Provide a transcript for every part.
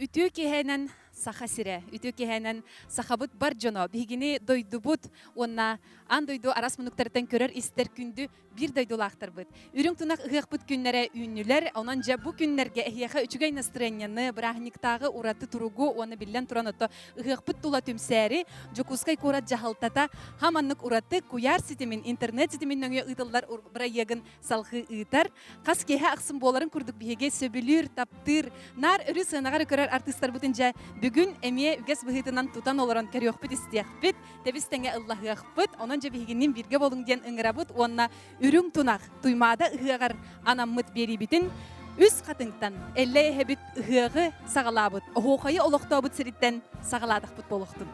Ütü kehenen saha sire, ütü kehenen sahabıt bar jono, bihigini doydubut, onna an doydu aras munuktarıtan körer ister kündü bir doydulaqtır bıt. Ürün tunak ıhıqbıt günlere ünlüler, onanca bu günlerge ehiyaha üçügay настроенианы, brahniktağı uratı turugu, onu billen turan oto ıhıqbıt tula tümseri, jokuskay kurat jahaltata, hamanlık uratı kuyar sitimin, internet sitimin nöngö ıtıllar bıra yagın salgı ıtar. Kas kehe aqsın boların kurduk bihige söbülür, taptır, nar ürü sığınagar körer artistlar butunca bugün emiye üges bıhıtından tutan olaran keryoqbıt istiyaqbıt, tebistenge Allah'yaqbıt, onanca bihiginin birge bolun diyen ıngırabıt, onna ürün tunak, tuymada ıhıgar anammıt beri bitin, üst katыңтан elle hebit ıhığı sağalabıt, oğuqayı oloqtabıt siritten sağaladaqbıt boluqtun.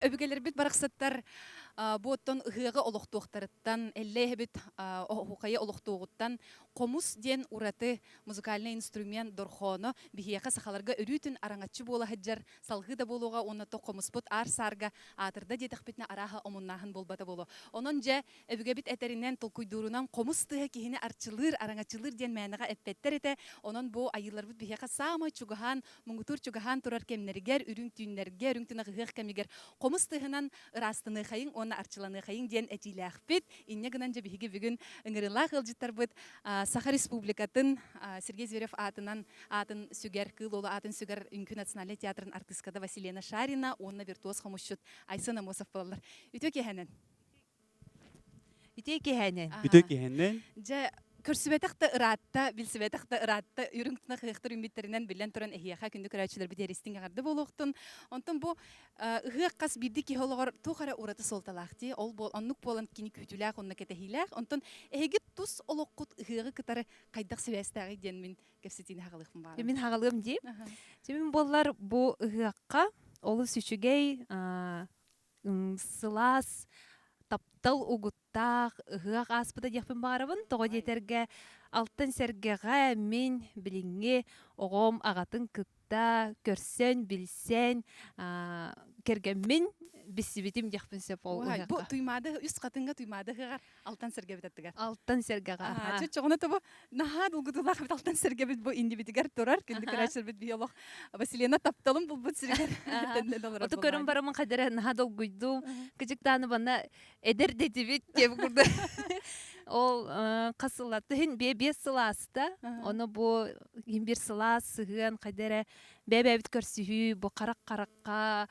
Öbügeler bit baraqsattar bu otton ıhığı oloqtuqtarıttan, elle hebit oğuqayı oloqtuğuttan qomus diyen uratı muzikalny instrument dorxono bihiyaqa saxalarga örütün arangatçı bola hajjar salgı da boluğa onata qomusput ar sarga atırda detaqbitne araha omunnahın bolbata bolu. Ononca öbüge bit eterinden tolkuydurunan qomus tıha kihini arçılır arangatçılır diyen mänaga eppetter ete onon bu ayılar bit bihiyaqa sama çugahan mungutur çugahan turar kemneriger ürün tünlerge ürün tüna ıhıq kemiger qomus tıhınan ırastını xayın ona arçılanı xayın diyen etiylaq bit inne gınanca bihigi bugün ıngırıla xılcıttar bit Saha Республикатын Сергей Зверев атынан атын сүгер кыл олы атын сүгер Үнкү национальный театрын артисткада Василена Шарина, онна виртуоз хомушчут Айсын Амосов болалар. Үтө кехенен. Үтө кехенен. Үтө кехенен. Же көрсүбетакта ыраатта, билсибетакта ыраатта, үрүңтүнө хыхтыр үмиттеринен билен туран эхияха күндү көрөчүлөр бит эристин агарды болуктун. Онтон бу ыгык кас бирди ки хологор тухара ураты солталакти, ол бол оннук болан кини күтүлак онна кетехилак. Онтон эги тус олоккут ыгыгы кытары кайдак себестаги ден мен кепсетин хагалыкмын бар. Мен хагалым ди. Мен боллар бу ыгыкка олу сүчүгей сылас таптал угуттах ыгык аспыда дияхпын барабын. Того детерге алтын сергега мен билинге огом агатын кытта көрсен билсен кергенмин бисибитим дияхпын сеп ол Бу ыгыкка. туймады үст катынга туймады ыгар алтан серге битеттигер. Алтын сергега. Чочогона табу нахад угудулах бит алтан серге бит бу инди битигер турар күндү көрөчүлөр бит биолог Василена тапталым бул бут сиргер. Ото көрүм барамын кадере нахадол гуйду. Кыжыктаны бана эдер дедибит деп курду. Ол касылаты хин бебе сыласта. Оны бу бир сылас сыгын кадере бебе бит көрсүхү бу карак-каракка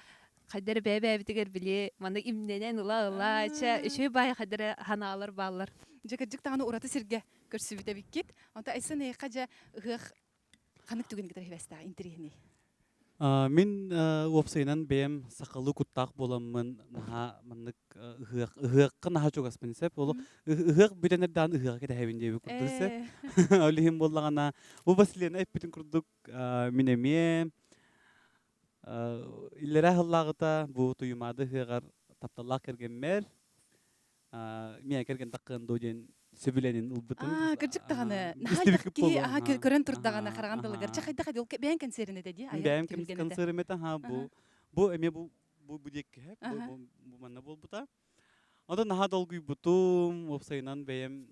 кадере бебе битигер биле. Мана имненен ула ча бай кадере ханалар баллар. Жекежик таганы ураты сирге көрсүбүтө биккит. Онта айсын эйка жа ыгык ханык түгүн кетер хебеста интерихни. Мен уопсайнан бэм сақалы куттақ боламын наха маннык ыгыqқа наха чогас пенсеп олу ыгык биренердан ыгыга кете хевинде курдурсе олихим боллагана бу Василена эппитин курдук минеме иллера халлагыта бу туймады ыгыгар тапталлак кергенмер мия керген таккын доден сөбүленин улбутун Кыржык таганы көрөн турдаганы карагандылыгар чакайда кайда ол бен концерне деди бэм концермета ха бу эме бу декке бу манна болбута онда наха долгуй бутум опсайнан бэм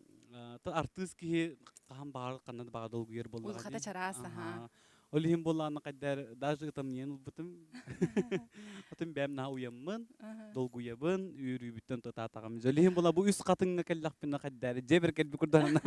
артист ки кахам бар канат бага долгуйер болду Ул хата чараса олихим болланы кайдар даже там нен улбутум отым бэм на уяммын долгуябын үрүбүттөн татагам олихим бола бу үс катыңга келлакпын кайдар жебер келби курдан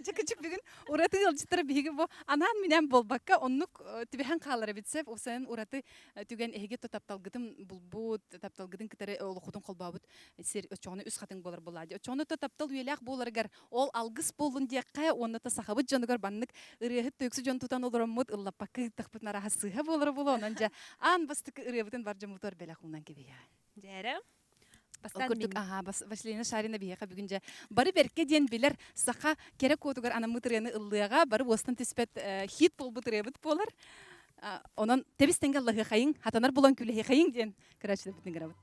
Чекечик бүгүн ураты ылжыттыр биги бу анан менен болбакка оннук тибехан калары битсеп осен ураты түген эге тапталгытым булбут тапталгытын китери олохутун колбабыт сер очону үс катың болар булади очону таптал үелак боларгар ол алгыс болун диякка онната сахабыт жонугар баннык ырыхыт төксү жон тутан олороммут ыллаппакка тахпыт нара хасыга болар боло онанжа ан бастык ырыбытын бар жомутор белахунан кебия Жәрі. Окурдук Василена Шарина бияка бүгүнжө бары берке диен билер сака керек котугар ана мытрыны ыллыга бары остан тиспет хит болбутребит болар. Онон тебистенге Аллахы хайын хатанар булан күле хайын диен кырачылып битин грабыт.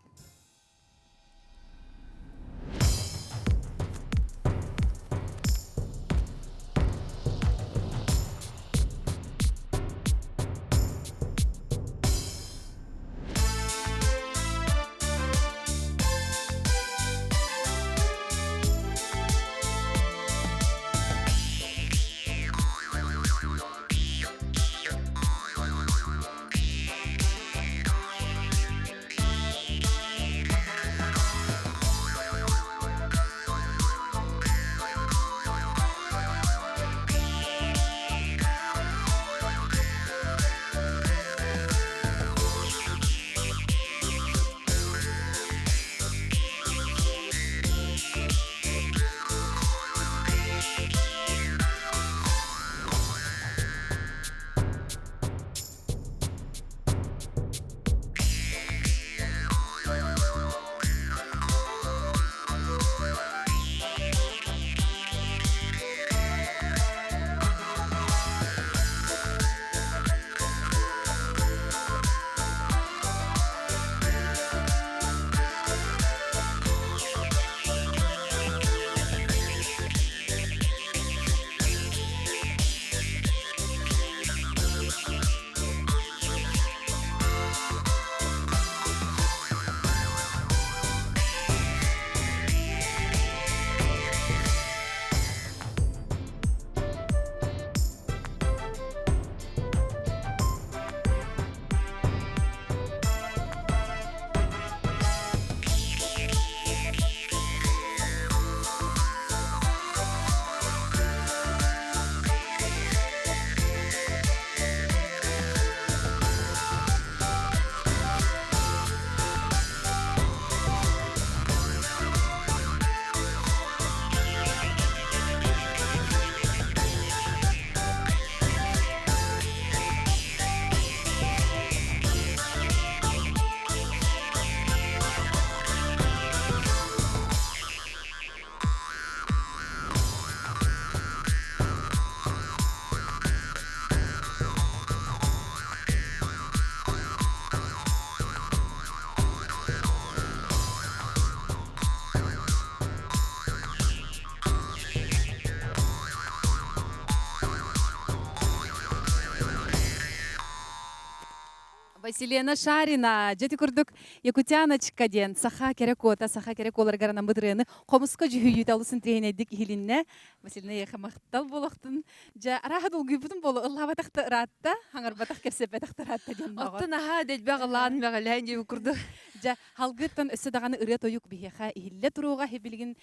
Василена Шарина, жети курдук Якутяночка ден, саха керек ота, саха керек оларгарана мыдрыны, комуска жүйүйт алысын трейнедик хилинне. Василена еха мақтал болуқтын. Жа араха долгуй бутын болу, ылла батақты ратта, хаңар батақ керсе батақты ратта ден мағыр. Оттан аха дәлбәғ лаан мәғаләйін жебі күрді. Жа халгыттан өссө дағаны ыры тойук бихеха ихилле туруға хебилгин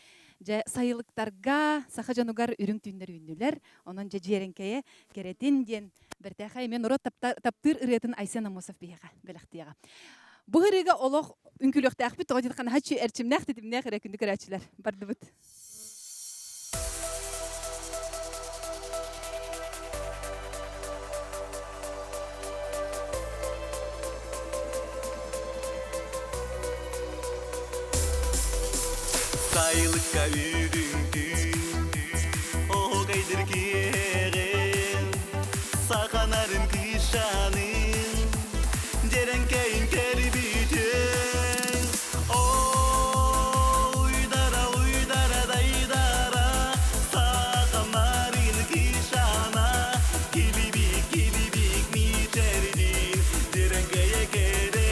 жа сайылыктарга саха жанугар үрүң түндер үннүлер, онон жа жеренкeye керетин ден бертеха эмен ура таптыр ырытын Айсен Амосов бихеха белектияга. Бу ырыга олох үнкүлөктө акбит тогодит кана хачы эрчимнах дитимне керекүндү керачилер. Бардыбыт. Sayılıkka üründün, o gaydır kiyeğin, sakanarın kışanın, cerenkeyin terbütün. Uydara uydara daydara, sakanarın kışana, kilibik kilibik miçerdin, cerenkeye keredin.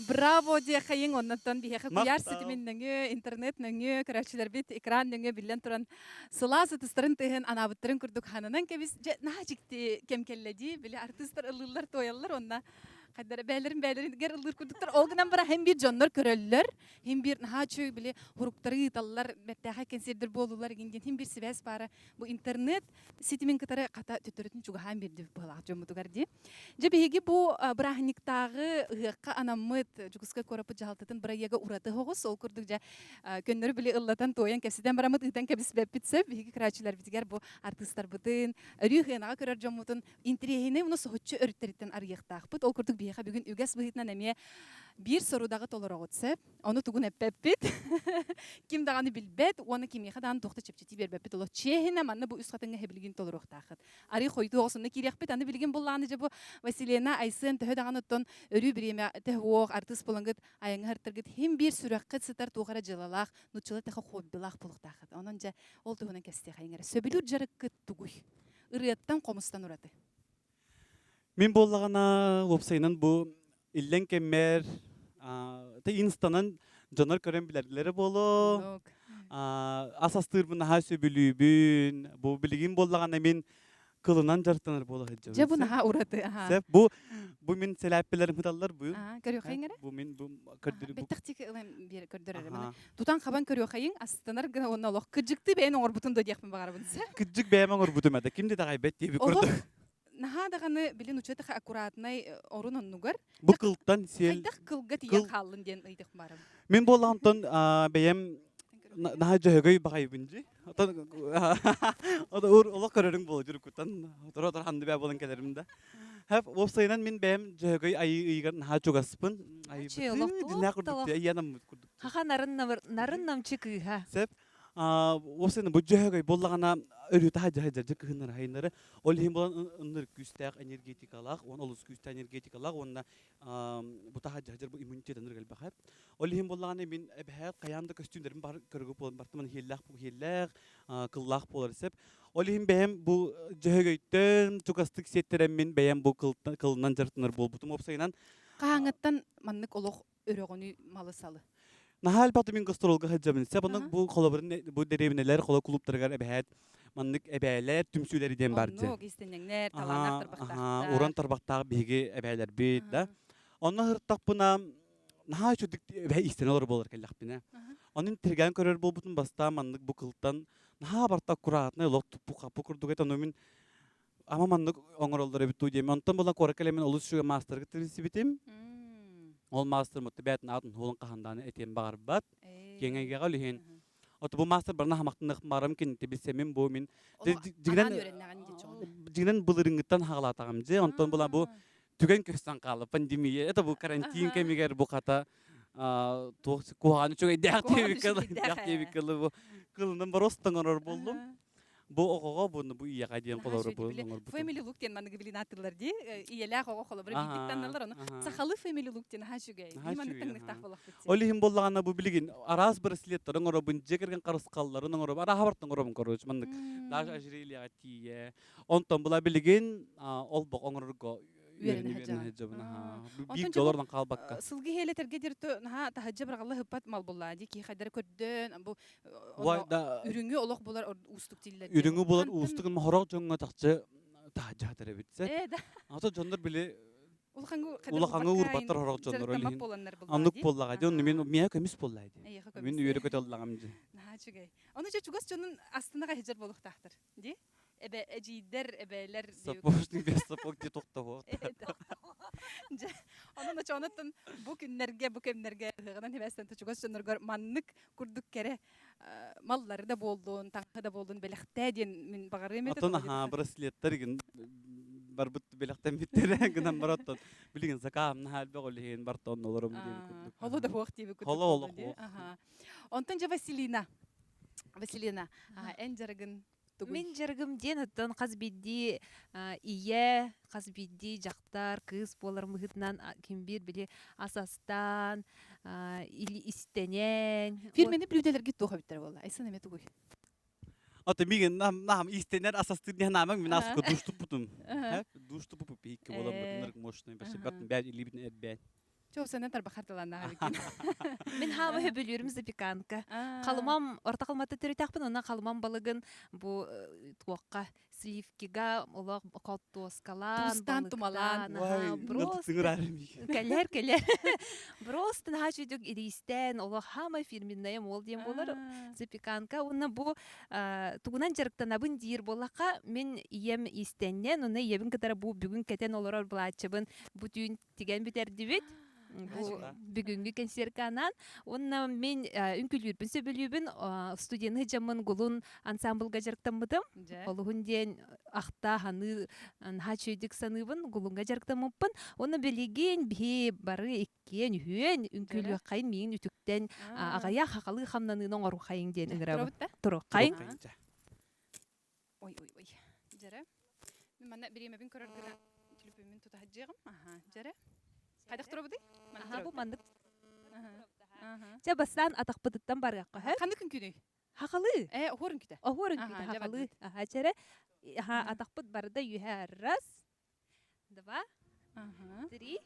Браво де хайын оннаттан бихеха куяр Мактау. ситимин нөңө, интернет нөңө, көрәчилер бит экран нөңө билен туран сыласы тыстырын тыгын анабыттырын күрдүк ханынан кебис нахажикти кемкелледи биле артисттар ылылар тояллар онна кайдара бәлерин гер ылыр күрдүктөр ол гынан бара hem bir жоннор көрөллөр hem bir нахачы биле хуруктары таллар беттеха кенсердер болулар гинген hem bir связь бара бу интернет ситимин кытары ката төтөрүтүн чуга hem bir деп бала жомутугар ди же биги бу брахниктагы ыгыкка анаммыт жугуска корапы жалтытын бара яга ураты хогус ол күрдүк же көннөрү биле ыллатан тоян кепсиден барамыт ытан кепис беппитсе биги крачылар битигер бу артисттар бутын өрүхенага көрөр жомутун интерегине уну сохотчу өрүттериттен арыяктаакпыт ол күрдүк ыйха бүгүн үгэс быһытынан эме бир сорудагы толорогутсеп, ону тугун эппеппит. Ким даганы билбет, оны кимиха дан тухта чепчети бербеппит оло. Чехина манна бу үс хатынга хебилгин толорохтахыт. Ари хойду осунна киряхпит, аны билген болланы же бу Василена Айсын төһө даганы оттон өрү биреме төһөк артист болгыт аяңы хартыргыт хим бир сүрәккет сытар тугара жылалах, нучылы тахы хоббилах булуктахыт. Онон же ол тугунан кесте хайңара. Сөбүлүр жарыккыт тугуй. Ырыяттан комустан ураты. Мен боллагана вебсайнан бу иллен кеммер та инстанан жонор көрөн билерлери боло. Асастырбын ха сөбүлүбүн, бу билигин боллагана мен кылынан жартанар боло хеджа. Же бу наха ураты. Сеп бу мен селаппелерим хыталлар бу. Көрү хайңара. Бу мен бу көрдүр бу. Беттик бир көрдөрөр мен. Тутан хабан көрү хайың астынар гына онна лох кыжыкты бен оңор бутун да дияхпын багарбын. Кыжык бәймәң ор бутумада. Кимде да гайбет дип көрдү. Наха даганы билин учетах аккуратный орун оннугар. Бу кылттан сел. Хайдах кылга тиен халлын ден ыйдык барым. Мен болгантон бәйем наха жөгөй багайбынжы. Ода оло көрөрүң боло жүрүктан. Отор ханды бә болон келеримде. Хәп вебсайнан мен бәйем жөгөй айыгар наха жугаспын. Дина курдук янам курдук. Хаха нарын намчы кыйха. Сеп вебсайнан бу жөгөй боллагана өрү та жайжар жыкынар хайнары. Ол хим болан ыныр күстәк энергетикалак, он олус күстәк энергетикалак, онна бу та жайжар бу иммунитет ыныр галба хәп. Ол хим боллагана мен бәһәр каянда костюмдарын бар көргөп болдум. Бартыман хиллак бу хиллак, кыллак болар сеп. Ол хим бәһәм бу жөгөйтен чукастык сеттерем мен бәйәм бу кылынан жартынар болбутум вебсайнан. Кааңыттан маннык олох өрөгөнү малы салы. Нахал баты мен гастролга хаджамын. Сабының бу колобрын бу деревнелер, коло клубтарга бәһәт маннык әбәләр, түмсүләр идән барҗы. Онно гистенеңнәр, таланар тарбактар. Уран тарбактагы биге әбәләр бит да. Онны хыртак буна наха чудык бә истенелер булыр келләк бине. Onun tirgen körür bulbutun basta manlık bu kıltan naha barta kuratna lok tupu kapı kurduk et onun ama manlık oңоролдор бит дем онтон болан коракелемен улус шуга мастер гитрisi bitim. Ол мастер мотиватн атын холын каханданы этем багар бат. Кеңеге галыхен. Ото бу мастер барна хамактынык барам кин тибисемин бу мен жигнен булырыңыттан хагалатагам же онтон болан бу түген көстөн калып пандемия это бу карантин кемигер бу ката тоқсы куаны чөй дәктебикалы кылынан баростан орор болдум. Бу огого буны бу ияга ден колору бу. Family look тен маны гибилинатырлар ди. Иялар ого колору биттиктен алар аны. Сахалы family look тен хашугай. Ниманы таңдыктак болак бит. Олихим боллагана бу билигин арас браслеттер оңоро бун жегерген карыскалларын оңоро ара хабартын оңоро коруч мандык. Даже ажрилияга тие. Онтон була билигин ол бок оңорго $1 калбакка. Сылгы хелетерге диртө наха тахаджа биргалла хыппат мал булла ди ки хайдар көрдөн бу үрүңү олох булар устук тиллер. Үрүңү булар устук махорок жоңго такчы тахаджа теребитсе. Ата жондор биле улахаңы урбаттар хорок жондор элин. Анук боллага жон мен мия көмүс боллайды. Мен үйрө көтөллагам же. Нахачугай. Аны же чугас жонун астынага хеджер болуктактыр. Ди? Эбе эжидер эбелер сапоштың бес сапок ди токтоо. Онун чонотун бу күннерге бу кемнерге гынан хебестен чугас жоноргор маннык курдук кере маллары да болдун, таңкы да болдун, белехте ден мен багары эмет. Атон браслеттер барбыт белехтен биттер гынан бараттан. Билген закамны халбе голлен бартон олорум деп курдук. Холо да хуак деп курдук. Холо. Онтон же Василина, эн жаргын Мен жергім ден ыттан қазбедді ие, қазбедді жақтар, кыз болар мұхытынан кембір біле асастан, или истенен. Фирмені блюделерге тоға біттер болла. Айсын әметі қой. Ата миген нам истенер асастын намаң мен аско душту путум. Душту пупу пейке болам нырк мощный бәші батын бәд илибин әдбәд. Чоу сенен тарбахартыланна хабикин. Мен хамы хөбөлөрүм запеканка. Калымам орта калматы төрөтакпын, онан калымам балыгын бу туакка сливкига олак коттоскалан, тустан тумалан. Просто келер. Просто хачыдык иристен олак хамы фирменная мол дем болар. Запеканка, онна бу тугунан жарыктанабын дир болакка мен ием истеннен, онна иебин катара бу бүгүн кетен олорор булачыбын бу түйүн тиген битер дибит. Бүгүнгү концертканан онна мен үнкүлүрбүн сөбөлүбүн студияны жамын гулун ансамблга жарыктанмыдым. Олугун ден ахта ханы наха чөйдік саныбын гулунга жарктамыппын. Оны белеген бе бары эккен үйен үнкүлі қайын мейін үтіктен ағая хақалы хамнанының ору қайын ден үңірабы. Тұру қайын. Ой. Жәрі. Мен мана біремебін көріргіні телефонмен тұта жеғым. Жәрі. Қайдақ тұру бұдай? Бұл мандық. Жа бастан атақпыдыттан бар яққа. Қанды күн күні? Хақалы. Орын күті. Орын күті хақалы. Жәрі. Атақпыд барды үйә раз, два, три.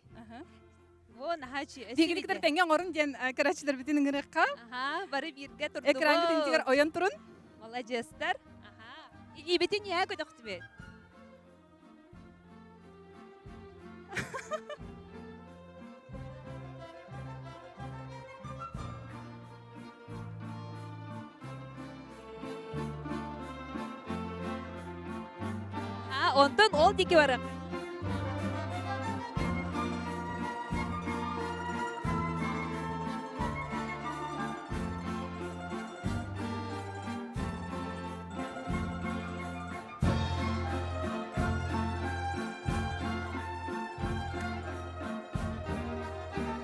Вон хачи. Дегеніктер тәнген орын ден көрәтшілер бітінің ғырыққа. Бары бірге тұрды. Экранғы дентегер ойын тұрын. Молодецтар. Ибетін еа көтіқті бет. Онтон ол деке барақ.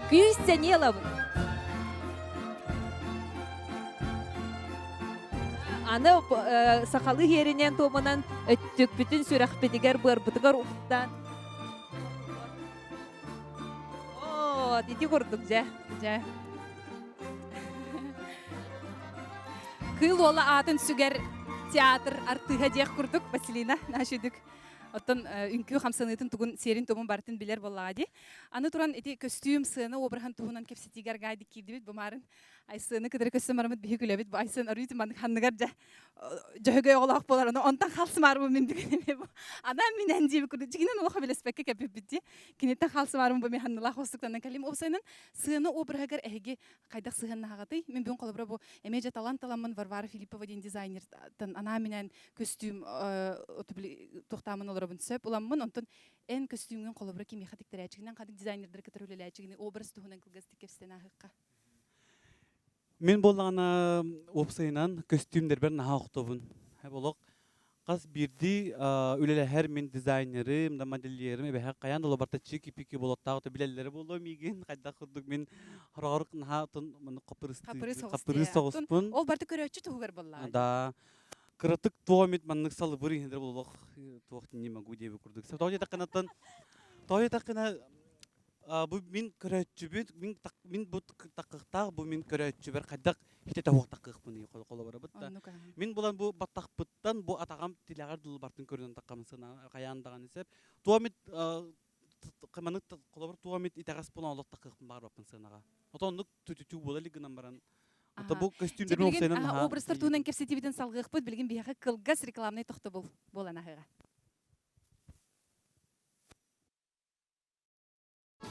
Күйістя не лабын? Аны сақалы херінен томынан өттік бүтін сүрақ бедігер бұр бұтығар ұқтан. О, деті көрдік жа. Кыл ола атын сүгер театр артыға дек күрдік, Василина, нашыдық. Оттон үнкүү хамсаныытын тугун серин томун бартын билер боллаади. Аны туран эти костюм сыны обрахан тугунан кепсетигер гайды кирдибит бумарын. Ай сыны кыдыр көсөм марамыт бихи күлөбит. Ай сын арыйты мандык ханныгар жөһөгөй олақ болар. Онтан халсымарбы мен дегенеме бу. Ана менен диби күрдү. Жигинен олаха белеспекке кепип битти. Кинеттен халсымарбы бу мен ханнылах хостуктан калим. Обсайнын сыны обрагар эге кайдак сыгынна хагаты. Мен бүгүн колобра бу эмеже таланталамын Варвара Филиппова ден дизайнерден ана менен костюм токтамын олорабын сөп. Уламмын онтон эн костюмген колобра кими хатиктер кадык дизайнердер кетерүүлелечигини образ туһунан кылгастык кепстен ахыкка. Мен болғана опсайынан костюмдер бер наха оқтовын. Болық, қас бірді үлелі әр мен дизайнерім, модельерім, әбәхі қаян долы барта чеки-пеки болуттағы өті білелері болу меген. Қайда құддық мен ғарғарық наха ұтын қапыры соғыспын. Ол барты көрөтчі туғығар болла. Да. Кыратык туамет маннык салы бұры ендер болуқ. Туақтын не могу дебі күрдік. Тауы тақына bu min körötçübüt min bu takıqtaq bu min körötçüber qaddaq hite tawaq taqıq bunu qola barabıt da min bulan bu battaqpıttan bu atağam tilagar dul bartın körünün taqamısına qayandağan esep tuamit qamanık qola bar tuamit itaqas bulan oluq taqıq bar bapın sanağa otonluk tütütü bolali gınan baran ata bu kostümlerin olsaynan ha obrazlar tuğunan kepsetibiden salgıqpıt bilgin biyağı kılgas reklamnay toxta bolana hığa.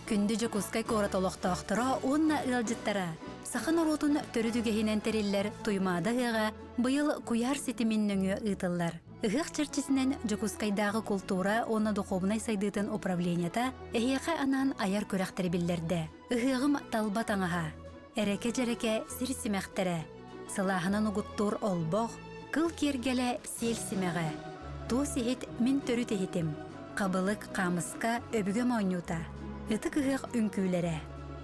Күнді жүкускай коратолоқтақтыра онна ылжыттара. Сақын оротын төрүдүгехинен териллер туймада ыға бұйыл куяр сетиминнөңі ытыллар. Ыгық чырчисінен жүкускайдағы культура онна духовнай сайдытын управленията эхеқа анан аяр көрәқтері білдерді. Ыгығым талбат аңаға. Әреке жереке сир симәқтері. Сылағынан ұғыттур олбоқ, кыл кергелі сел симәға. Ту сихет min төрі техитим. Қабылық қамысқа өбігім ойнута. Ыты кыгық үнкүүлері.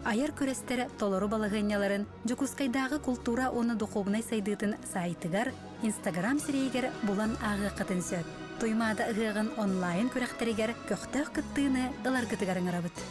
Аяр көрестері толору балығыняларын жүкускайдағы культура оны духовнай сайдытын сайтыгар, Инстаграм сирейгер булан ағы қытын сөп. Туймада ыгығын онлайн көректерігер көқтіқ кыттыны ылар кытыгарын арабыт.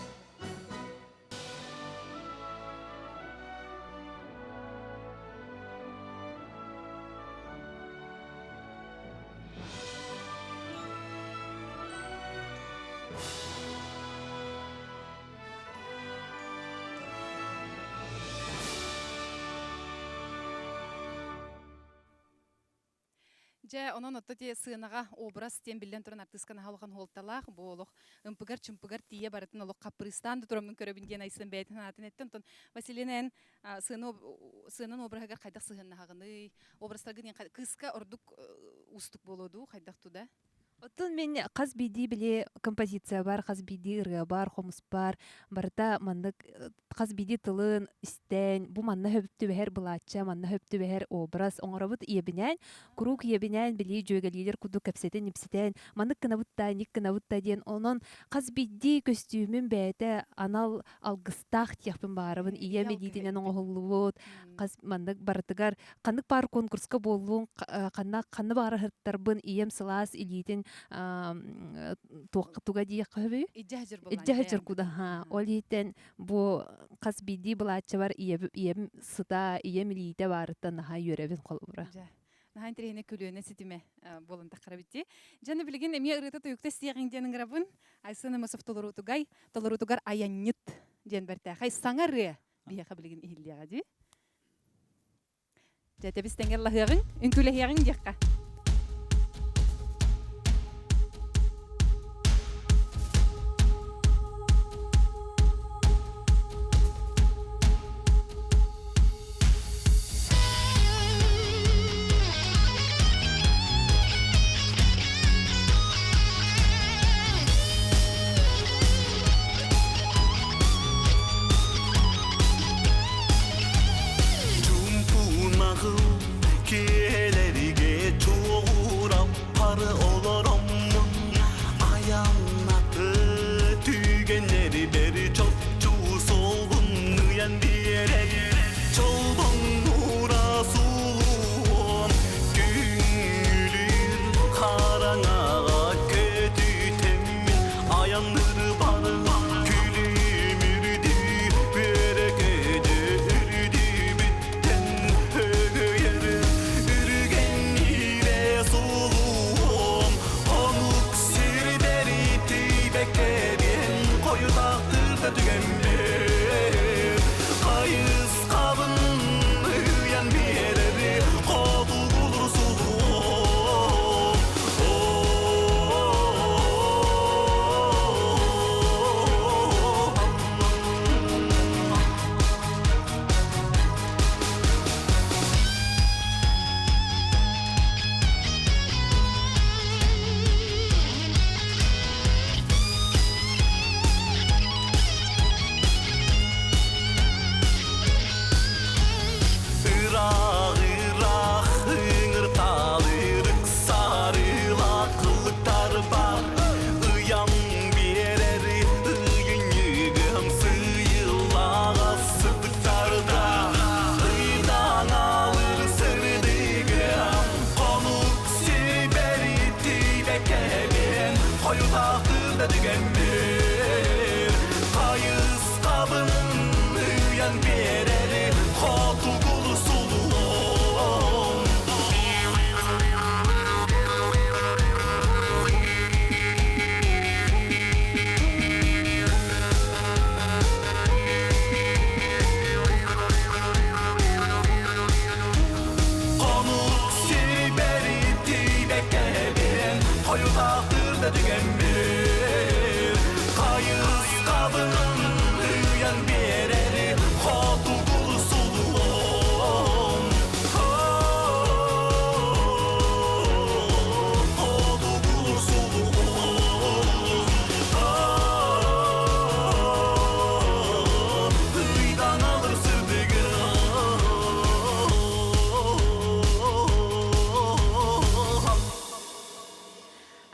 Же онон отто те сынаға образ тем билден туран артыскана халыхан холталах болох ымпыгар чымпыгар тие баратын олох капрыстан турамын көрөбүнген айсын бейтин атын эттен тон Василинен сынын образгар кайдак сыгынна хагыны образтаргы кыска ордук устук болоду кайдак туда Оттон мен қаз биди биле композиция бар, қаз биди ырыа бар, хомус бар. Барта мандык қаз биди тылын истен, бу манна хөптү бәһәр булача, манна хөптү бәһәр образ, оңоробут иебинән, курук иебинән били жөгәлилер куду кәпсетен нипсетен, мандык кына бутта, ник кына бутта ден, онон қаз биди костюмин бәйте анал алгыстах тияхпын барыбын, ие медитинен оңоллуут, қаз мандык бартыгар, қандык бар конкурска болуын, қанны бары хырттарбын, ием сылас илитин туга дия кабы иджахажыр куда ха олитен бу кас биди булача бар ием сыта ием илите барыта наха йөребин колбура нахан трейне күлүнө ситиме болон такара битти жана билген эми ырыта туюкта стиягин денин грабын айсына мосов толорутугар аяннит ден берте хай саңары бияка билген ихиллига ди жете бистенгер лахыгын үнкүлехягын декка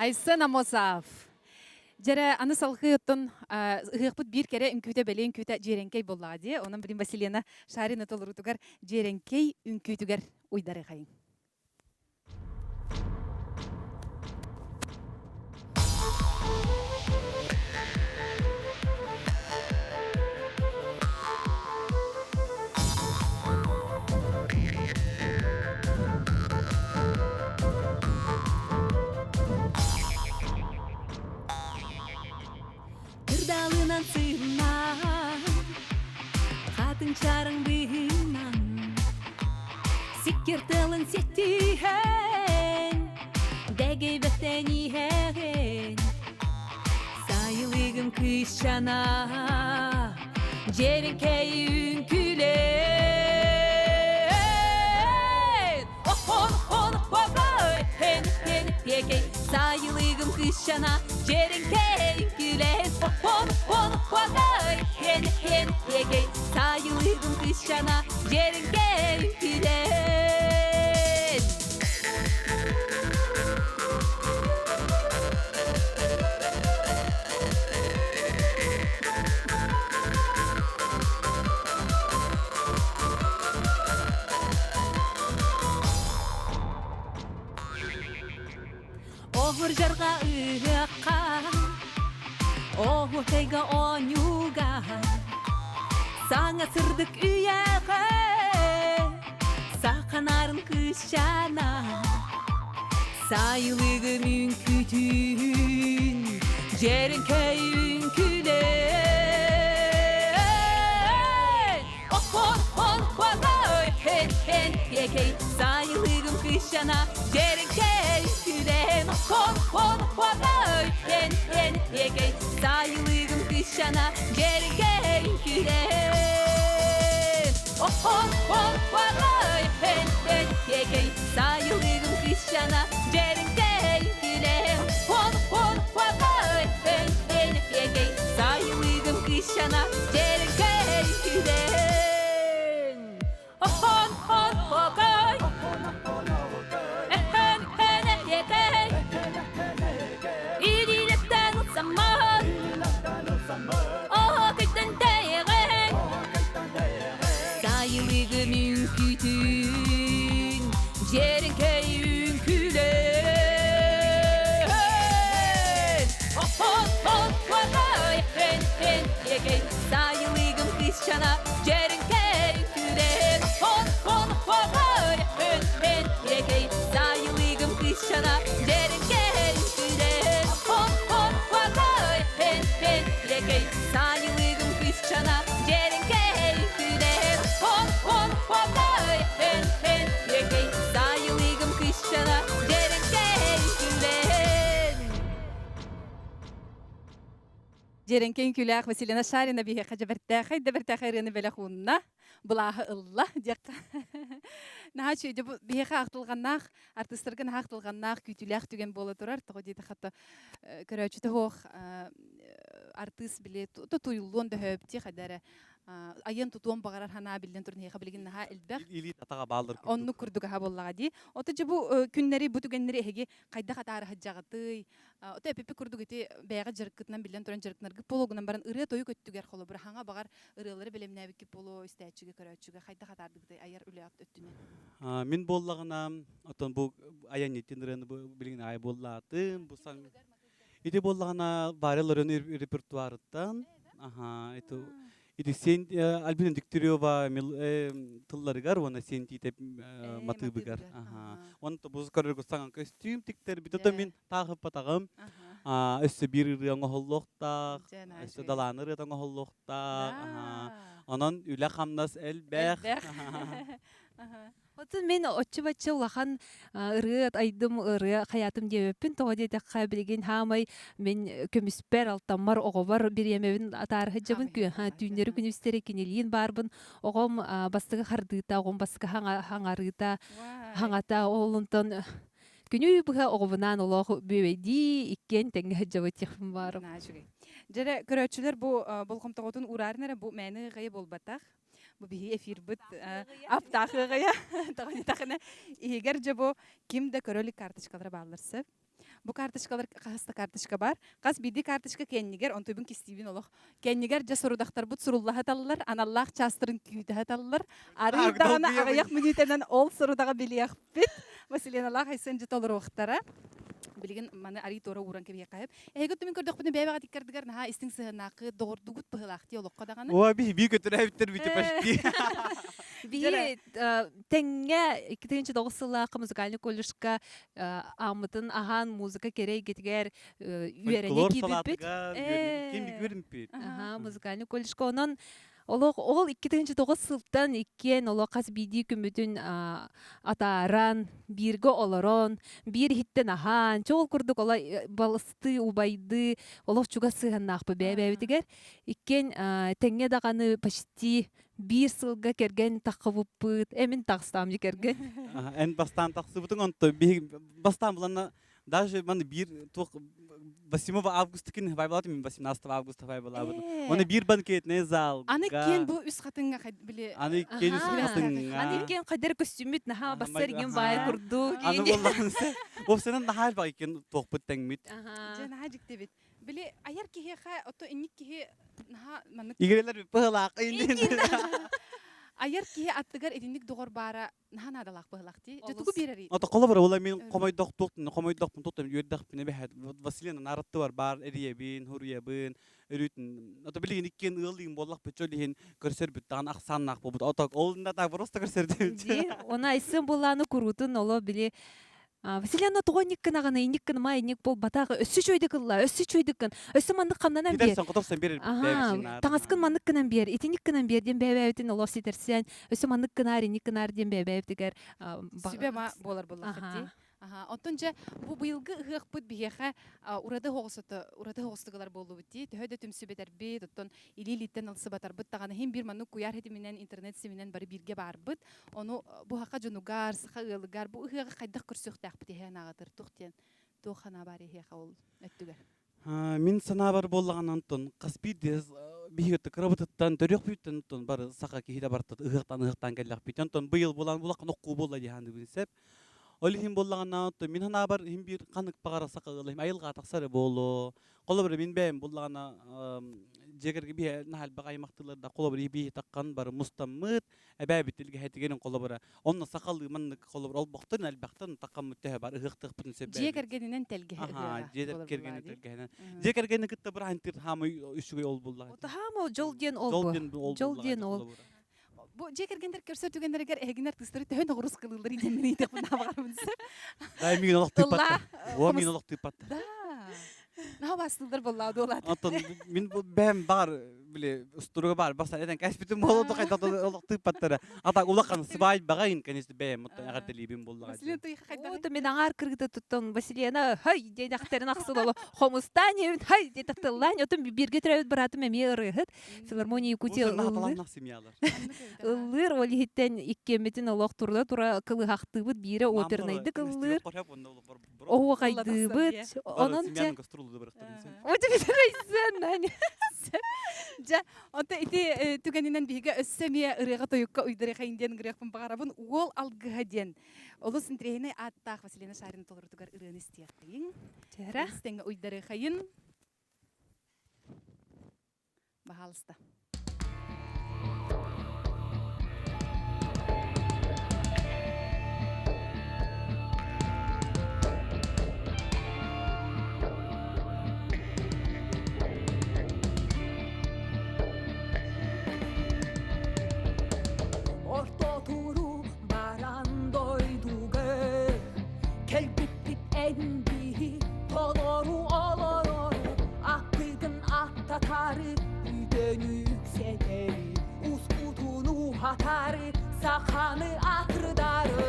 Айсына Мосав. Жара аны салқы оттон ыгыкпыт бир кере үнкүйте беле үнкүйте жеренкей боллади. Онан билин Василина Шарина толурутугар жеренкей үнкүйтүгер уйдары кайын. Dalынан сыйман хатын чарың быйман сиккертелін сеттиген дәгей бәттәниген сайылығын кышана жерінкей үнкілен он пекей сайылығын kışana Cerenke gülen Hon hagay Hen yegey Sayılığım kışana Cerenke gülen Ohur jarga ıhqa Ohu teyga onyuga Sana sırdık üyağa Sakanarın kışana Sayılığı münkütün Jerin köyün külen Hon hagay Hen yegey Sayılığım kışana Jerin köyün külen Hon hagay Hen yegey Sayılığım kışana Jerin köyün külen Hon hagay Hen yegey Sayılığım kışana Jerin köyün külen Hon hagay Hen yegey Sayılığım kışana Jerin köyün külen Hon hagay Hen yegey İlilikten zaman Oh kıtın değen Sayılığı münkütün Jerin köyün külen Hon hagay Hen yegey Sayılığım kışana Jerin köyün külen Hon hagay Hen yegey Sayılığım kışana Jerin köyün külen Hon hagay Hen yegey Sayılığım kışana Jerin köyün külen Hon hagay Hen yegey Sayılığım kışana Jerin köyün külen Жеренкен күләк Василина Шарина биһе хәҗәбәртәхәй дәбәртәхәй рәне бәләхунна булаһы ылла дияк. Наһа чөйдә бу биһе хактылганнах артистларга хактылганнах күтүләк түгән була турар. Тога диде хатта көрәчү тох артист биле туйулун да хөпти хәдәре. Айын тутуан багарар хана билден турын хәйха билген наһа илбәк. Или татага балдыр. Онну курдуга ха боллага ди. Ота жабу күннәри бу түгәннәри эһеге кайда хатары хаҗагыты. Ота эпепе курдуга ти бәягә җыркытнан билден турын җыркынырга пологунан баран ыры тою көттүгәр холы бер хаңа багар ырылары белемнәбе ки поло истәчүгә көрәчүгә кайда хатардыгы аяр үләк өттүне. Мин боллагына отон бу аянеттин рыны билген ай боллатын бу сан иде боллагына барыларын репертуарыттан это иде сен Альбина Дегтярева тылларыгар вона сен титеп матыбыгар он то бу көрөргө саңан костюм тиктер битото мин тагып патагым өссө бир ырыңа холлокта өссө даланы ырыңа холлокта анан үле хамнас элбэх Отын мен очы-бачы улахан ырыат айдым ыры хаятым дебеппин тоға дейдек қабілеген хамай мен көміспер алтамар оғобар беремебін атарығы жабын түйінері күністері кенелейін барбын оғым бастығы хардыта оғым бастығы хаңарыта хаңата олынтын күні бұға оғыбынан олығы бөбейді иккен тәңгі жабы текпін барым. Жәрі көрәтшілер бұл қомтағытын ұрарынары бұл мәні ғайы болбатақ. Бу бии эфир бит аптахыгая тагына егер же бу кимде көрөлүк карточкалар баалырсы. Бу карточкалар каста карточка бар. Кас биди карточка кеннигер онтойбун кистибин олох. Кеннигер же сурудактар бут суруллаха таллар, аналлах частырын күйдө таллар. Ары дагана агаяк минутенен ол сурудага билиях бит. Василина Аллах айсын же толор вактара. Билген маны ари тора уран кебе кайып. Эгөт мен көрдүк бүтүн бебага диккердигер наха истин сыгынакы догордугут быгылакты олокка даганы. О би көтөрөбүттөр бите почти. Би теңге 2009 музыкальный колледжка амытын ахан музыка керек кетигер үйрәнә кибит. Ким көрүнпөйт. Музыкальный колледжка онон ол 2009 жылдан иккен ол қас биди күмүтүн атаран бирге олорон бир хиттен ахан чол курдук ола балысты убайды олох чуга сыганнакпы бэбэбитигер иккен теңге даганы почти 1 сылга керген такыбыппыт эмин такстам же керген Эн бастан таксыбытың онто бастан булана Даже маны бир 8 августа күн байбалады, мен 18 августа байбалабын. Оны бир банкетный зал. Аны кен бу үс хатынга биле. Аны кен үс хатынга. Аны кен кадер костюмит наха Ага, бассарген ага. бай курду. Аны боллансы. Опсенен нахал баг екен тоқпыт тәңмит. Жана хажик дебит. Биле аяр кихе ха ото инник кихе наха маны Игелер пыгылак инде. аяр кихе аттыгар эдинник догор бара наха надалак быхлакти. Олус. Жотугу берери. Ата кала бар ола мен комойдок токтун, комойдокпун токтум юрдак бине бехат. Василина наратты бар эриебин, хуриебин, өрүтүн. Ата билген иккен ылдыгын боллак бечөлиһин көрсөр бүт таган аксаннак болбут. Ата олунда да просто көрсөр деп. Она исын буланы курутун оло биле Василияна тугонник кынаганы инник кынма инник бол батагы өссү чөйдү кылла, өссү чөйдү кын. Өссү мандык камнанан бер. Бидерсен котопсен бер. Ага, таңаскын мандык кынан бер, итинник кынан бер ден бәбәйтин оло ситерсен, өссү мандык кынар, инник кынар ден бәбәйтигер. Сүбе ма болар боллакти. Ага, отонча бу быйылгы ыгыкпыт биһеха урады хоғыстыгылар болу бити. Төһөдө түмсүбетер бит, оттон илилиттен алсы батар быт таганы хем бир манну куяр хети менен интернет семинен бары бирге бар быт. Ону бу хака жонугар, саха ылыгар бу ыгыга кайдак көрсөктак бит хена агатыр туктен. Тухана бар хеха ол өттүгөр. Мин сана бар боллаган антон каспидес бигетте кработтан төрөк бүттен антон бар сака кихиде бартты ыгыктан келлак бит. Антон быйыл булан булак нокку болла дигәнди билсеп. Олихим боллаган мин хана бар хим бир канык багара сакагылым айылга таксары болу. Коло бир мин бем буллагана жегерге би нахал багай мактыларда коло бир би таккан бар мустаммыт әбәбитилге хәтигенен коло бир. Онна сакалы маннык коло бир албактан албактан таккан мөттә бар ыгыктык бүтүнсеп. Жегергенинен телге. Ага, жедер кергени телгенен. Жегергени кытта бир антир хамы үшүгө ол булла. Отахамо жолден олбу. Жолден ол. Бу жекергендер көрсөтүгендер эгер эгинер тыстыры төн огурус кылылыр идемени деп мына багармынсы. Дай мин олох тыпат. О мин олох тыпат. Да. Наха бастылдар боллады олар. Антон мин бем бар биле устуруга бар баса эден каспитим болду кайта олох тыпаттара. Ата улакан сыбай багайын конечно бем агар телибин болду. Василий той хайда. Ото мен аңар кыргыта туттон Василияна хай дедактерин аксыл оло хомустане хай дедактыллан ото бирге требет баратым эми ырыгыт филармония Якутия ыллыр олихиттен иккемитин олох турда тура кылыхактыбыт бире отернайды кыллыр ого кайдыбыт онон же ото бирейсен нани Ja, онта ити түгенинен биге өссөмие ырыга тоюкка уйдыры хайнден грехпын багарабын ол алгыден. Олус интрехине аттах Василина Шарин толуртугар ырын истияктыйын. жара Стенге уйдыры хайын. Бахалыста. Orta turu barandoyduge kelbittik endihi toloru oloru akıdın attatarı üden yüksekeri uskutunu hatarı sakanı atrıdarı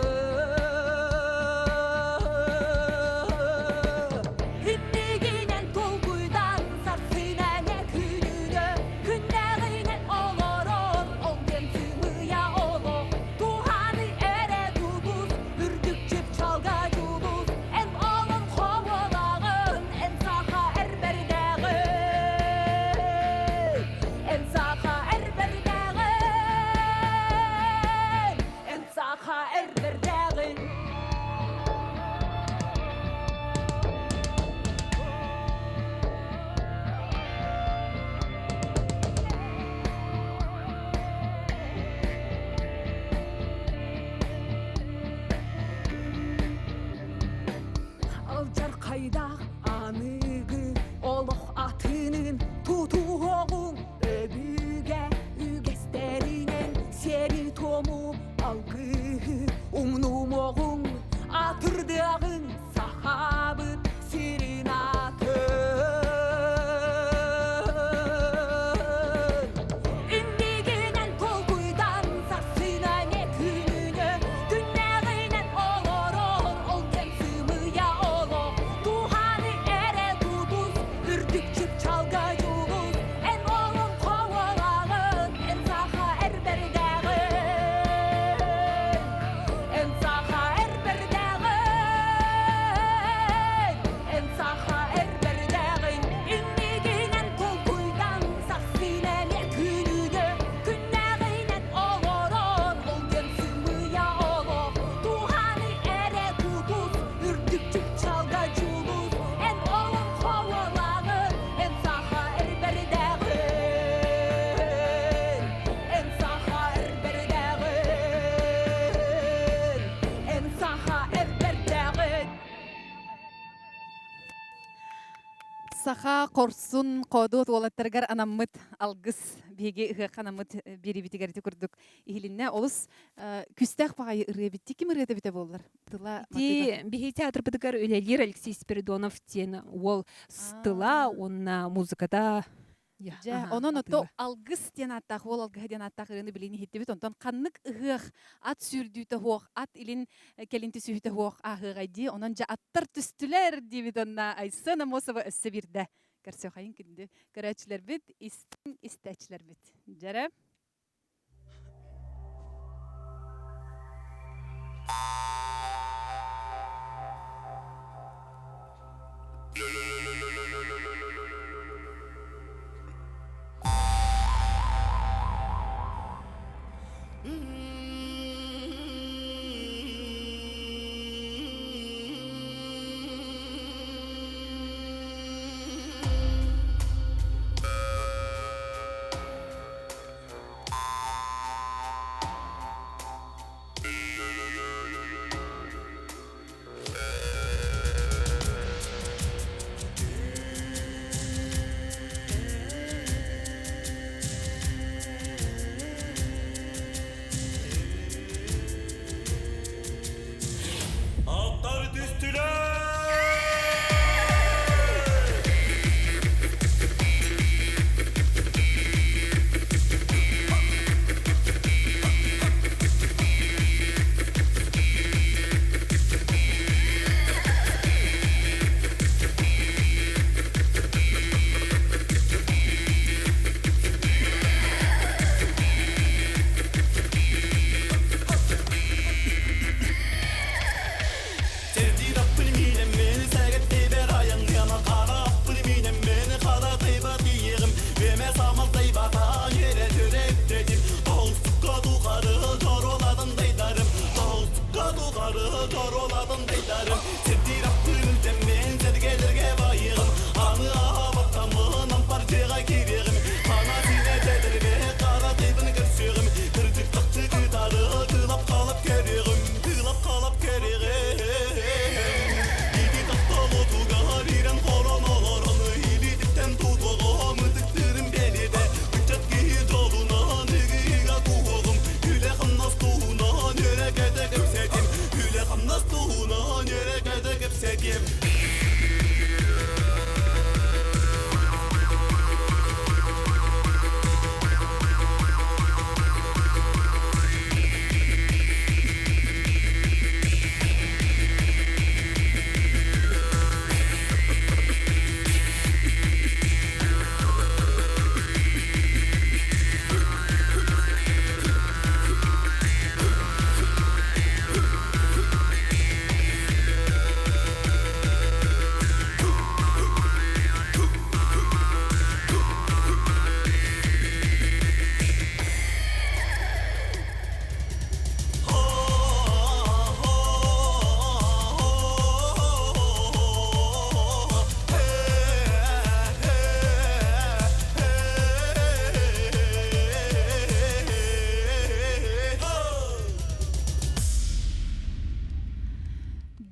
Hindiginen tolguydan sarsınane külüne Künneginen oloron ol gemsimiya olo Tuhanı ere duduz ürdükçüp çalga yuluz En olun kovalağın en saha erberdağın En saha erberdağın En saha erberdağın Alcar kaydak anıgı Oloh atının tutuğun Öbüge ügesterinen Seri tomu algı Umnum oğun Atırdağın sahabıt Sirin atın Ündiginen tolguydan Sarsına ne külüne Günlerinen oloron Ol gemsimiya olo Tuhanı ere duduz Ürdükçüp çalga yuluz En olun kova саха корсун кодут олаттаргар анаммыт алгыс беге ыгак анаммыт берибитигерти курдук ихилинне олус күстэх багай ырыбитти ким ырыта бите боллар тыла Ти бихи театр быдыгар үлелер Алексей Спиридонов тен ол стыла онна музыкада жа онон ото алгыс тен аттах ол алгы ден аттах ырыны билини хиттибит онтон каннык ыгак ат сүрдүүтө хуок ат илин келинти сүйүтө хуок ахыгайди онон жа аттар түстүлер дибит онна айсына мосова өссө бирде көрсө хайын кинди көрөчүлөр бит истечилер бит жара Atlar düştüler. Sevdiğin appını minem beni sevgitti bir ayın yana kara appını minem beni kara kıyba diyelim Veme samaz daybata yere türek dedim Dostukka dukarı kör oladın daydarım Dostukka dukarı kör oladın daydarım Sevdiğin appını ben sevgilerge bayığım Anı aha bakamın amparçığa girerim Ana sine tedirge kara kıybını görsüğüm Kırdık taktı gitarı kılap kalıp görüğüm Kılap kalıp görüğüm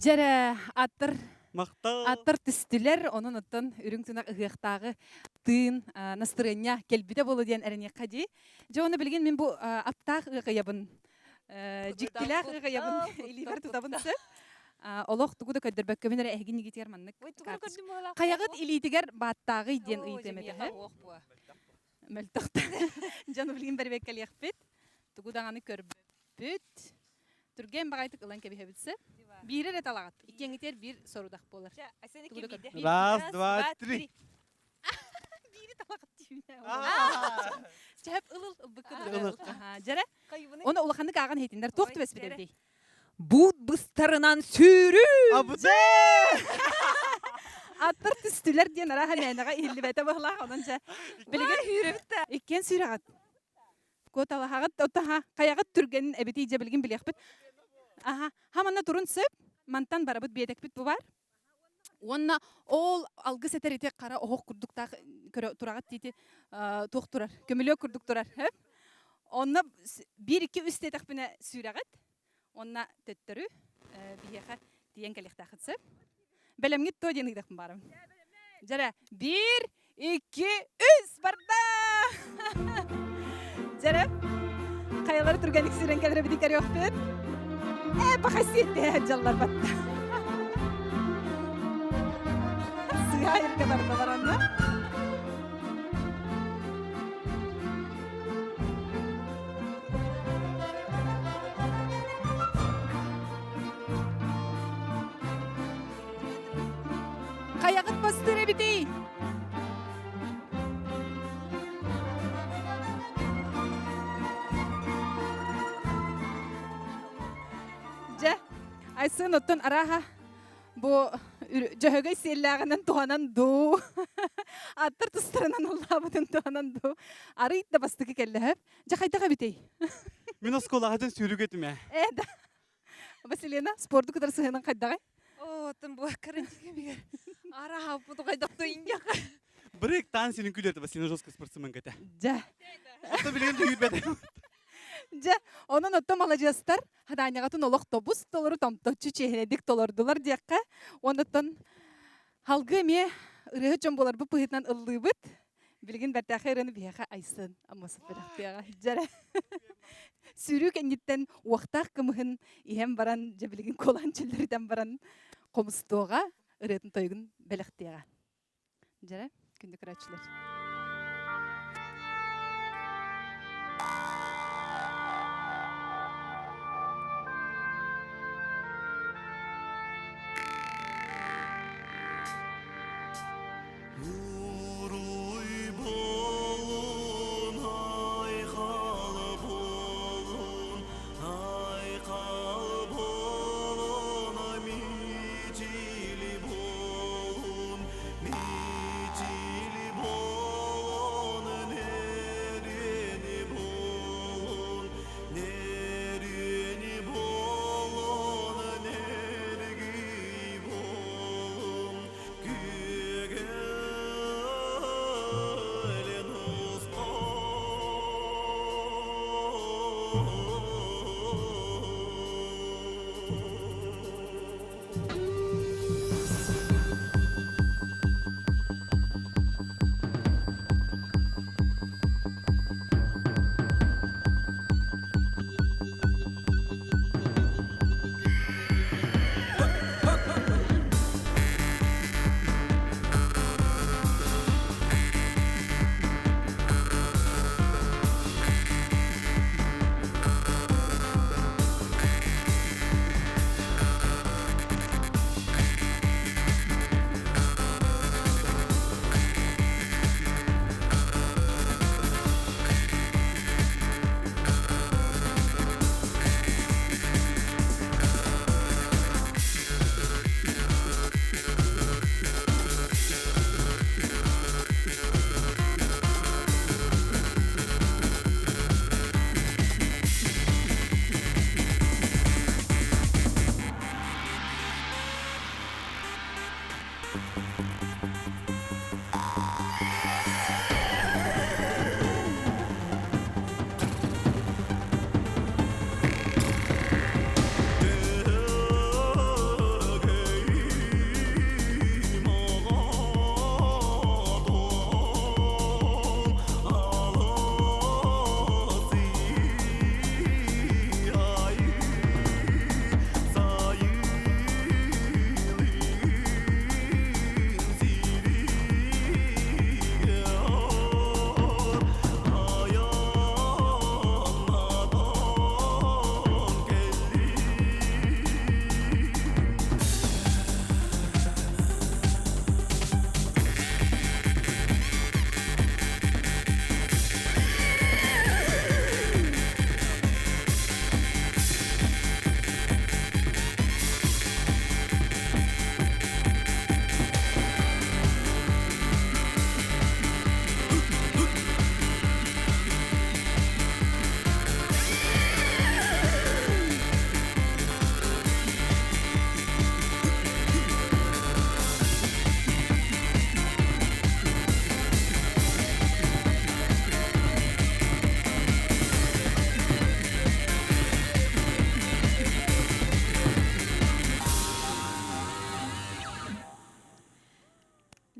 жара аттар Мактал. аттар түстүлер онун оттон үрүң тунак ыгыктагы тыын настроение келбите болу диэн эрене кади жону билген мен бу аптак ыгыябын жиктилак ыгыябын иливер тутабын сөп олох тугуда көддөрбөккө мен эхгин гитер маннык каягыт илитигер баттагы диэн ыйтемете мөлтөкт жону билген бербекке лехпит тугудаганы көрбүт түрген багайтык ылан кебихебитсе бири рет алагат икеңитер бир сорудак болар Раз, два, три. бири талагат дийме жеп ылыл быкы жара оны улаханды каган хейтиндер токту бес бидердей Бут быстарынан сүйрү. Абуте. аттар түстүлер диэн ара хамянага илибете бахла ононча билген хүрөбүттө иккен сүйрагат коталахагат оттаха каягат түрген эбити же билген билехпит хамана турун сөп мантан барабыт биетекпит бу бар онна ол алгыс этерите кара охок курдуктак турагат тити тохтурар көмөлө курдук турар онна 1-2 3 тетекпине сүйрагат онна төттөрү биеха диен келехтахытсы белемгит то диен ыдакын барым Жара 1, 2, 3 барда. Жара каялары турган иксирен келер бидикер йокпет. Бахасетте жаллар батта. Сыйыр кадарда баранна. Каягыт бастыра битей. Жа, айсын оттон араха бу жөһөгөй селлягынан туганан ду. Аттыр тустарынан уллабытын туганан ду. Арыйт да бастыгы келлеп. Жа кайдага битей. Мен осколаһатын сүрүгетиме. Да. Василина, спорту кадар сыһынан кайдага? О, тым бу карантинге бигер. Ара хапты кайдакта инге. Брейк танцинин күлөтө ба сени жестко спортсмен кете. Жа. Ото билген дүйүрбете. Жа, онун отто малажастар, хадаанягатын олоктобус толору томточу чехенедик толордулар диякка. Онуттан халгы ме ырыгы жон болар бу пыһытынан ыллыбыт. Билген бертахы ырыны бияха айсын амасып берактыга. Жара. Сүрү кенниттен уактак кымыхын иһем баран же билген колан чөллөрдөн баран комустуга ырытын тойгун белектига. Жара, күндү карачылар. Уруй болун айкал болун митили болун нерени болун нерени болун нерги болун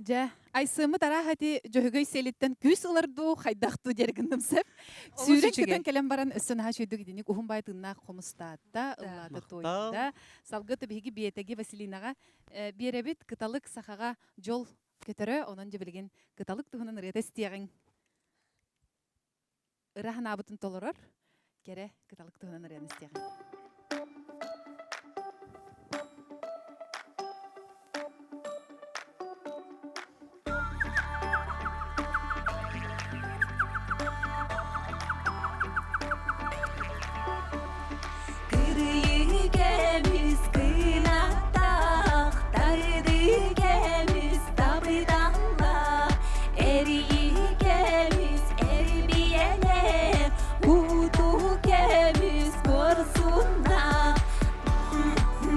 Жа, айсымы тара хати жөһөгөй селиттен күс ыларду хайдахту дергиндим сеп. Олус Сүүрен үчүгэй. көтөн келен баран өссөн ха чөйдүк идиник ухун бай тынна комустаатта ыллада Мактал. тойда. Салгыты биги биетеги Василинага беребит кыталык сахага жол көтөрө онон жебилген кыталык туһунан ырыта стиягын. Ырахан абытын толорор кере кыталык туһунан ырыта стиягын. Kırıygemiz kınaktağ, tarıygemiz tabıdağla, eriyigemiz erbiyene, hudukemiz korsunna.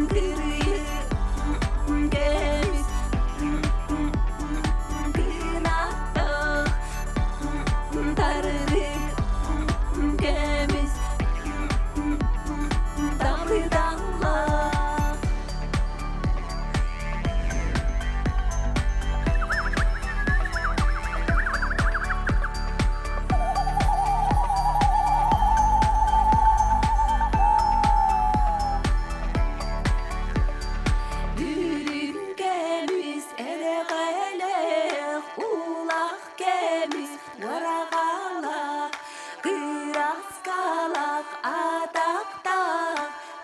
Kırıygemiz kınaktağ, tarıygemiz tabıdağla. Yürüngemiz ereğelek, ulak gemiz varağala, kıraskalak atakta,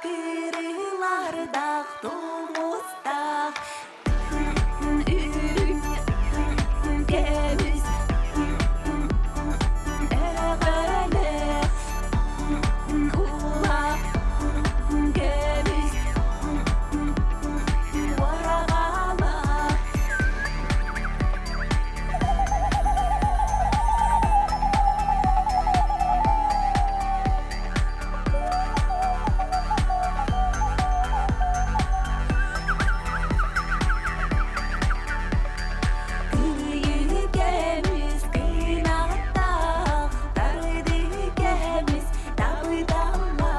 kırılarda domuzda. Yürüngemiz ereğelek, ulak gemiz varağala. Kırıygemiz kınaktağ, tarıygemiz tabıdağla,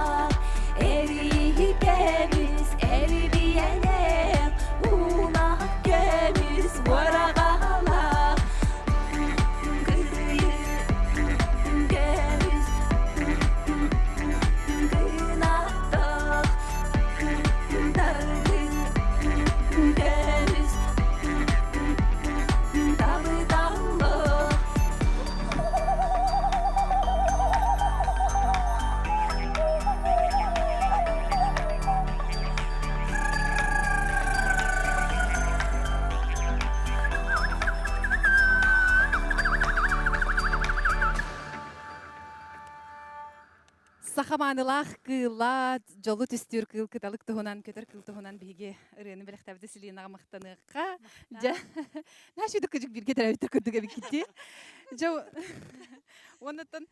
eriyigemiz erbiyene, ulak gemiz varağala. Kırıygemiz kınaktağ, tarıygemiz tabıdağla. Сахаманылах кыла жолу түстүр кыл кыталык туһунан көтөр кыл туһунан биге ырыны белектәбде Селинага мактаныгка. Жа, нашыды кыжык бирге тарабыта көрдүгө бикити. Жа, оннотон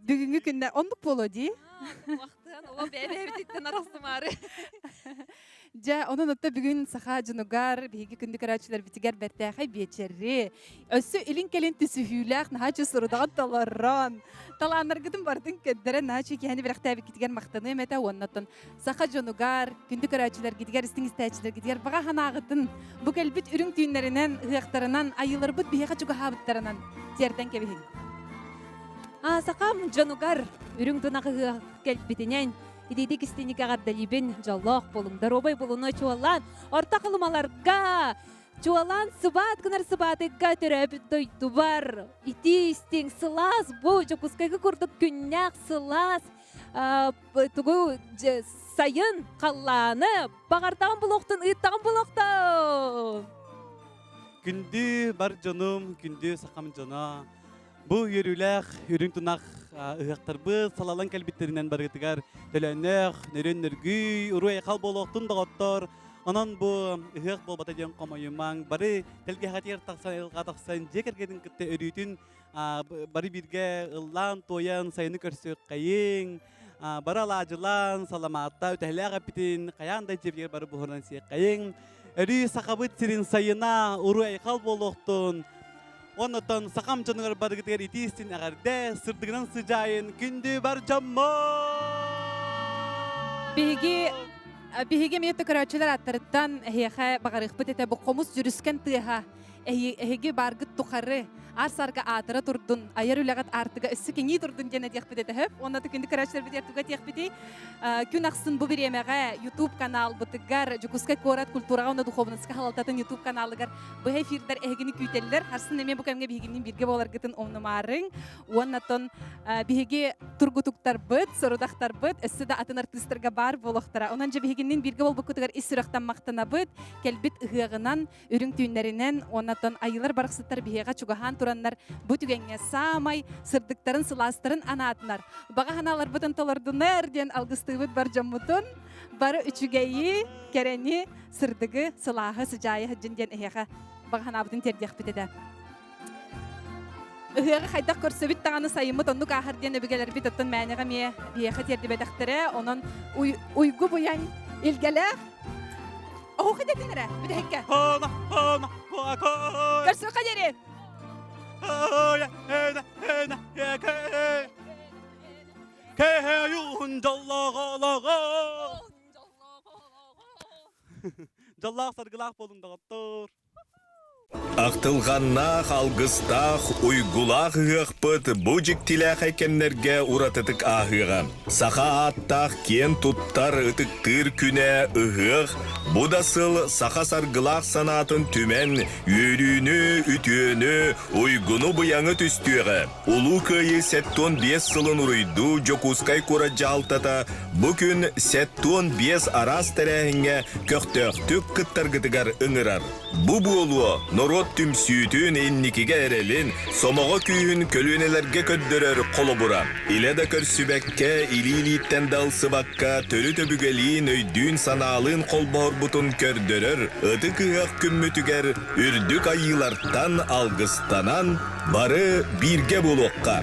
бүгүнкү күндө ондук болоди. Вақтан ола бәбе битеттен арасымары. Жа, онун отта бүгүн саха жунугар биги күндү карачылар битигер беттәхай бечери. Өссү илин келин түсүхүләк нахачы сурудаган таларран. Таланнар гыдым бардын кеддерен нахачы кияни белектәби китигер мактаны мета оннотон саха жунугар күндү карачылар гидигер истиң истәчләр гидигер бага ханагытын бу келбит үрүң түйүннәренән ыяктарынан айылыр бут биһига чуга хабыттарынан терден кебиһин. Сақам жанугар үрің тунағы кәлпітінен идейдік істенеге ғаддалибін жаллақ болыңдар обай болуны чуалан орта қылымаларға чуалан сыбат кынар сыбатыға түрәп дойду бар ити істен сылас бұ жокускайғы күрдік күннәк сылас тугу сайын қалланы бағартаған бұлоқтын ыттаған бұлоқтын Күнді бар жаным, күнді сақам жана. Бу йөрүләк, үрүң тунак ыяктарбыз, салалан кәлбиттеринен баргытыгар, төлөннәк, нөрөннөргүй, уруй кал болохтун дагаттар. Анан бу ыяк болбата дигән камайымаң, бары телгә хатер таксан, элга таксан, жекергедин кытта өрүтүн, бары бирге ыллан тоян сайыны көрсөк кайын, бары алажылан, саламатта үтәләгә битин, каяандай жебер бары бухардан сия кайын. Өрү сакабыт сирин сайына, уруй кал болохтун. Оннотон сақам жанығыр барғытығар итистін ағарда сырдығынан сыжайын күнді бар жамма. Биги Биһиге мете көрөчүлөр аттарыттан эхе багарыхпыт эте бу комус жүрүскөн тыаха эхиге баргыт тухары арсарга атыра турдун аяр үлегат артыга өссү кеңи турдун жана диякпыт эте хөп онда түкүндү көрөчүлөр битер туга диякпыти күн аксын бу биремеге YouTube канал бутыгар Жукускай корат культурага онда духовноска халалтатын YouTube каналыгар бу эфирдер эхигини күйтеллер харсын эме бу кемге бигинин бирге болар гытын омнумарың оннатон биһиге тургутуктар быт сорудактар быт өссү да атын артистерге бар болохтара онан же биһигинин бирге болбукутугар исүрөктан мактана быт келбит ыгыгынан үрүң түйүннеринен оннатон айылар барыксыттар биһига чугахан тураннар бу түгеңе самай сырдыктарын сыластырын анаатынар бага ханалар бытын толордунар ден алгыстыбыт бар жоммутун бары үчүгейи керени сырдыгы сылаахы сыжайы хыджын ден эхеха бага ханабытын тердиях битеде ыһыга хайдак көрсөбүт таганы сайымыт оннук ахар ден өбүгелер бит оттон мээнега мие биэха тердибедахтыре онон уйгу буян илгеле оху дединере бидехекке көрсө кадери Жаллах саргылах болундагаттыр. Ақтылғаннақ, алғыстақ, уйгулақ ғықпыт бұжик тіләқ әкемнерге ұратытық ағыға. Сақа аттақ кен туттар ұтықтыр күне ұғық. Бұдасыл сақа саргылақ санатын түмен үйріні, үтіні, уйгуну бұяңы түстіғі. Улу көйі сәттон 5 сылын ұрыйду Жокускай кора жалтата. Бүкін сәттон 5 арас тәрәхінге көқтөқтік қыттарғытығар ұңырар. Бұ болуы Норот түмсүйтүн энникиге эрелин, сомого күйін көлүнелерге көддөрөр колу бура. Иле да көрсүбекке, илилиттен далсыбакка, төлү төбүгелин өйдүүн санаалын колбор бутун көрдөрөр, ыты кыгак күммүтүгер, үрдүк айылартан алгыстанан, бары бирге болуққа.